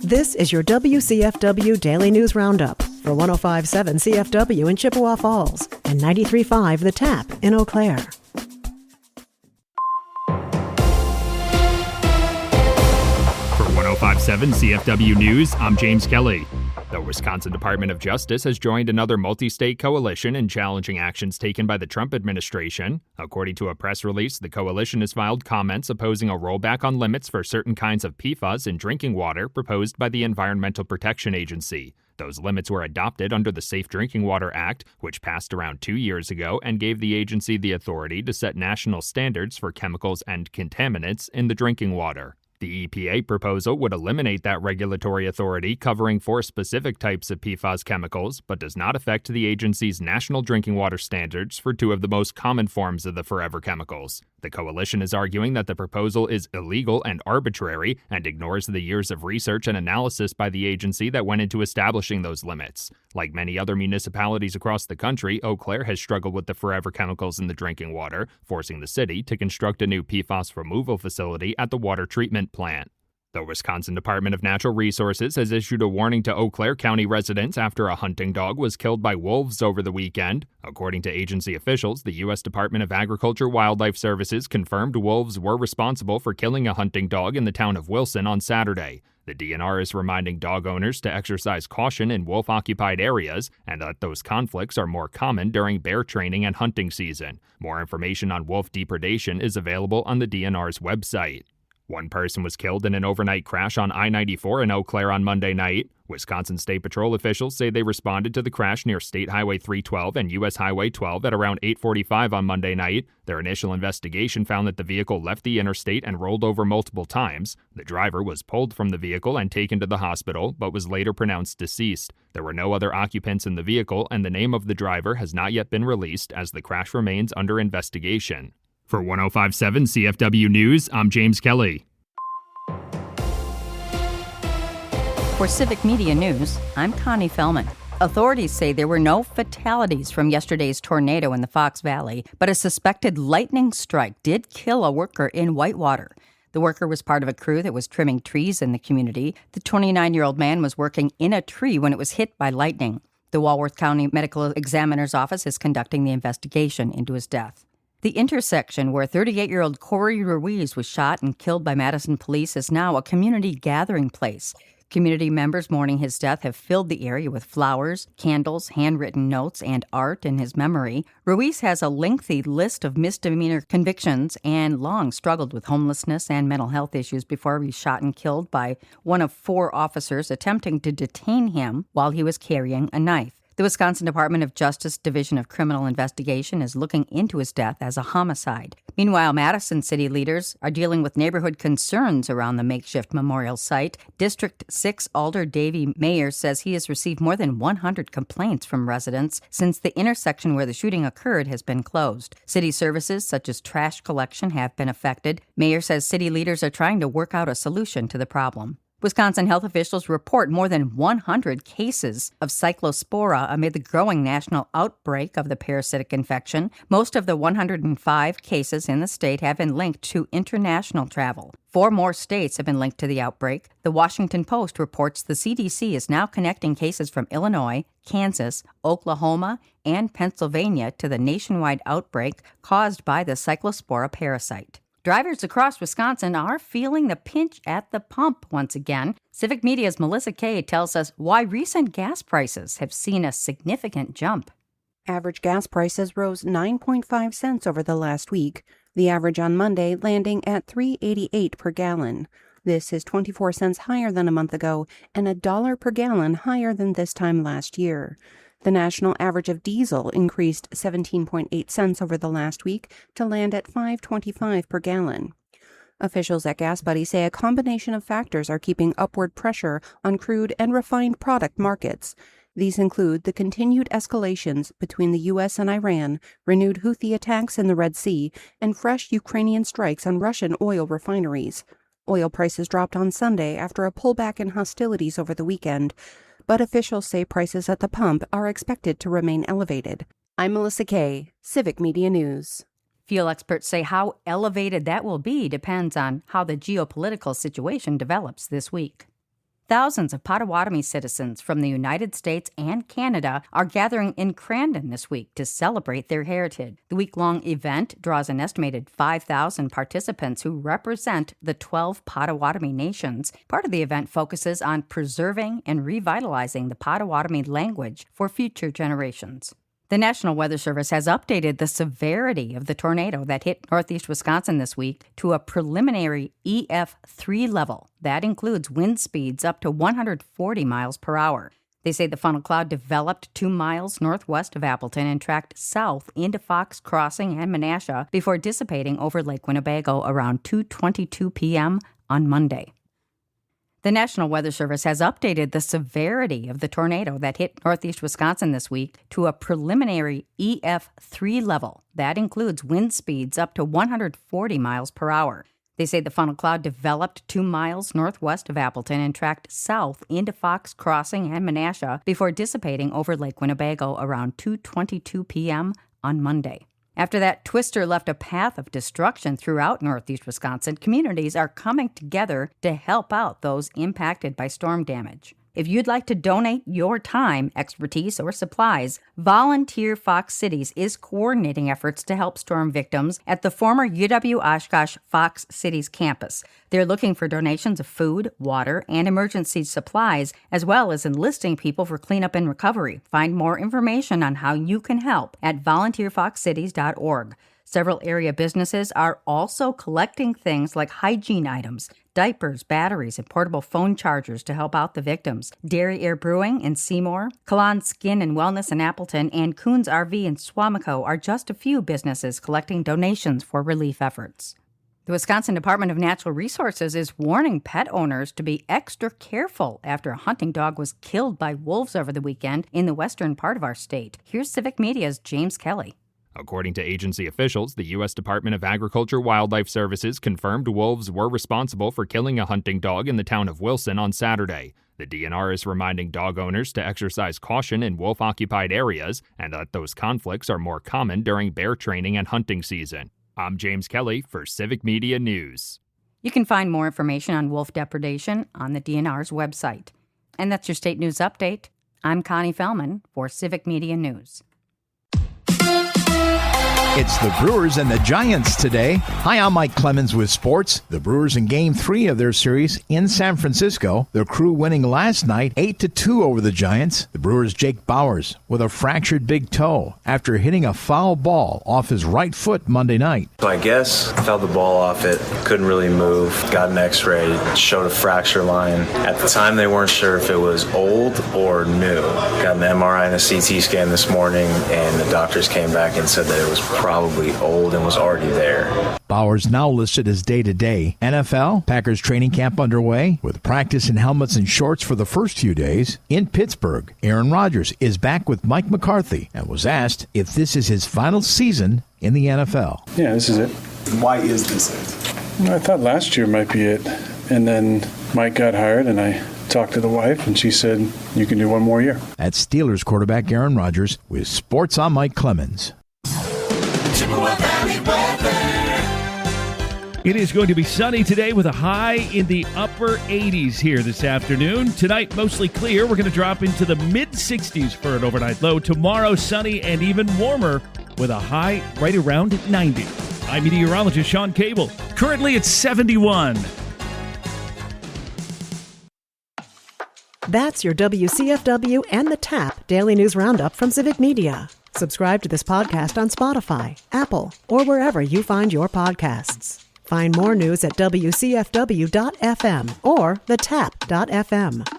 This is your WCFW Daily News Roundup for 105.7 CFW in Chippewa Falls and 93.5 The Tap in Eau Claire. For 105.7 CFW News, I'm James Kelly. The Wisconsin Department of Justice has joined another multi-state coalition in challenging actions taken by the Trump administration. According to a press release, the coalition has filed comments opposing a rollback on limits for certain kinds of PFAS in drinking water proposed by the Environmental Protection Agency. Those limits were adopted under the Safe Drinking Water Act, which passed around 2 years ago and gave the agency the authority to set national standards for chemicals and contaminants in the drinking water. The EPA proposal would eliminate that regulatory authority covering 4 specific types of PFAS chemicals, but does not affect the agency's national drinking water standards for 2 of the most common forms of the forever chemicals. The coalition is arguing that the proposal is illegal and arbitrary and ignores the years of research and analysis by the agency that went into establishing those limits. Like many other municipalities across the country, Eau Claire has struggled with the forever chemicals in the drinking water, forcing the city to construct a new PFAS removal facility at the water treatment plant. The Wisconsin Department of Natural Resources has issued a warning to Eau Claire County residents after a hunting dog was killed by wolves over the weekend. According to agency officials, the U.S. Department of Agriculture Wildlife Services confirmed wolves were responsible for killing a hunting dog in the town of Wilson on Saturday. The DNR is reminding dog owners to exercise caution in wolf-occupied areas and that those conflicts are more common during bear training and hunting season. More information on wolf depredation is available on the DNR's website. 1 person was killed in an overnight crash on I-94 in Eau Claire on Monday night. Wisconsin State Patrol officials say they responded to the crash near State Highway 312 and U.S. Highway 12 at around 8:45 on Monday night. Their initial investigation found that the vehicle left the interstate and rolled over multiple times. The driver was pulled from the vehicle and taken to the hospital, but was later pronounced deceased. There were no other occupants in the vehicle, and the name of the driver has not yet been released as the crash remains under investigation. For 105.7 CFW News, I'm James Kelly. For Civic Media News, I'm Connie Fellman. Authorities say there were no fatalities from yesterday's tornado in the Fox Valley, but a suspected lightning strike did kill a worker in Whitewater. The worker was part of a crew that was trimming trees in the community. The 29-year-old man was working in a tree when it was hit by lightning. The Walworth County Medical Examiner's Office is conducting the investigation into his death. The intersection where 38-year-old Corey Ruiz was shot and killed by Madison police is now a community gathering place. Community members mourning his death have filled the area with flowers, candles, handwritten notes, and art in his memory. Ruiz has a lengthy list of misdemeanor convictions and long struggled with homelessness and mental health issues before he was shot and killed by one of 4 officers attempting to detain him while he was carrying a knife. The Wisconsin Department of Justice Division of Criminal Investigation is looking into his death as a homicide. Meanwhile, Madison city leaders are dealing with neighborhood concerns around the makeshift memorial site. District 6 Alder Davey Mayer says he has received more than 100 complaints from residents since the intersection where the shooting occurred has been closed. City services such as trash collection have been affected. Mayer says city leaders are trying to work out a solution to the problem. Wisconsin health officials report more than 100 cases of cyclospora amid the growing national outbreak of the parasitic infection. Most of the 105 cases in the state have been linked to international travel. 4 more states have been linked to the outbreak. The Washington Post reports the CDC is now connecting cases from Illinois, Kansas, Oklahoma, and Pennsylvania to the nationwide outbreak caused by the cyclospora parasite. Drivers across Wisconsin are feeling the pinch at the pump once again. Civic Media's Melissa Kay tells us why recent gas prices have seen a significant jump. Average gas prices rose 9.5 cents over the last week, the average on Monday landing at $3.88 per gallon. This is 24 cents higher than a month ago and $1 per gallon higher than this time last year. The national average of diesel increased 17.8 cents over the last week to land at $5.25 per gallon. Officials at Gas Buddy say a combination of factors are keeping upward pressure on crude and refined product markets. These include the continued escalations between the U.S. and Iran, renewed Houthi attacks in the Red Sea, and fresh Ukrainian strikes on Russian oil refineries. Oil prices dropped on Sunday after a pullback in hostilities over the weekend, but officials say prices at the pump are expected to remain elevated. I'm Melissa Kay, Civic Media News. Fuel experts say how elevated that will be depends on how the geopolitical situation develops this week. Thousands of Potawatomi citizens from the United States and Canada are gathering in Crandon this week to celebrate their heritage. The week-long event draws an estimated 5,000 participants who represent the 12 Potawatomi nations. Part of the event focuses on preserving and revitalizing the Potawatomi language for future generations. The National Weather Service has updated the severity of the tornado that hit northeast Wisconsin this week to a preliminary EF3 level. That includes wind speeds up to 140 miles per hour. They say the funnel cloud developed 2 miles northwest of Appleton and tracked south into Fox Crossing and Menasha before dissipating over Lake Winnebago around 2:22 p.m. on Monday. The National Weather Service has updated the severity of the tornado that hit northeast Wisconsin this week to a preliminary EF3 level. That includes wind speeds up to 140 miles per hour. They say the funnel cloud developed 2 miles northwest of Appleton and tracked south into Fox Crossing and Menasha before dissipating over Lake Winnebago around 2:22 p.m. on Monday. After that twister left a path of destruction throughout northeast Wisconsin, communities are coming together to help out those impacted by storm damage. If you'd like to donate your time, expertise, or supplies, Volunteer Fox Cities is coordinating efforts to help storm victims at the former UW-Oshkosh Fox Cities campus. They're looking for donations of food, water, and emergency supplies, as well as enlisting people for cleanup and recovery. Find more information on how you can help at volunteerfoxcities.org. Several area businesses are also collecting things like hygiene items, diapers, batteries, and portable phone chargers to help out the victims. Dairy Air Brewing in Seymour, Kalan Skin and Wellness in Appleton, and Coons RV in Swamico are just a few businesses collecting donations for relief efforts. The Wisconsin Department of Natural Resources is warning pet owners to be extra careful after a hunting dog was killed by wolves over the weekend in the western part of our state. Here's Civic Media's James Kelly. According to agency officials, the U.S. Department of Agriculture Wildlife Services confirmed wolves were responsible for killing a hunting dog in the town of Wilson on Saturday. The DNR is reminding dog owners to exercise caution in wolf-occupied areas and that those conflicts are more common during bear training and hunting season. I'm James Kelly for Civic Media News. You can find more information on wolf depredation on the DNR's website. And that's your state news update. I'm Connie Fellman for Civic Media News. It's the Brewers and the Giants today. Hi, I'm Mike Clemens with sports. The Brewers in Game 3 of their series in San Francisco. Their crew winning last night 8-2 over the Giants. The Brewers' Jake Bauers with a fractured big toe after hitting a foul ball off his right foot Monday night. So I guess I felt the ball off it, couldn't really move, got an x-ray, showed a fracture line. At the time, they weren't sure if it was old or new. Got an MRI and a CT scan this morning, and the doctors came back and said that it was probably old and was already there. Bauers now listed as day-to-day. NFL, Packers training camp underway with practice in helmets and shorts for the first few days. In Pittsburgh, Aaron Rodgers is back with Mike McCarthy and was asked if this is his final season in the NFL. Yeah, this is it. Why is this it? I thought last year might be it. And then Mike got hired and I talked to the wife and she said, you can do one more year. That's Steelers quarterback Aaron Rodgers with Sports on Mike Clemens. It is going to be sunny today with a high in the upper 80s here this afternoon. Tonight, mostly clear. We're going to drop into the mid-60s for an overnight low. Tomorrow, sunny and even warmer with a high right around 90. I'm meteorologist Sean Cable. Currently, it's 71. That's your WCFW and the TAP Daily News Roundup from Civic Media. Subscribe to this podcast on Spotify, Apple, or wherever you find your podcasts. Find more news at WCFW.FM or thetap.fm.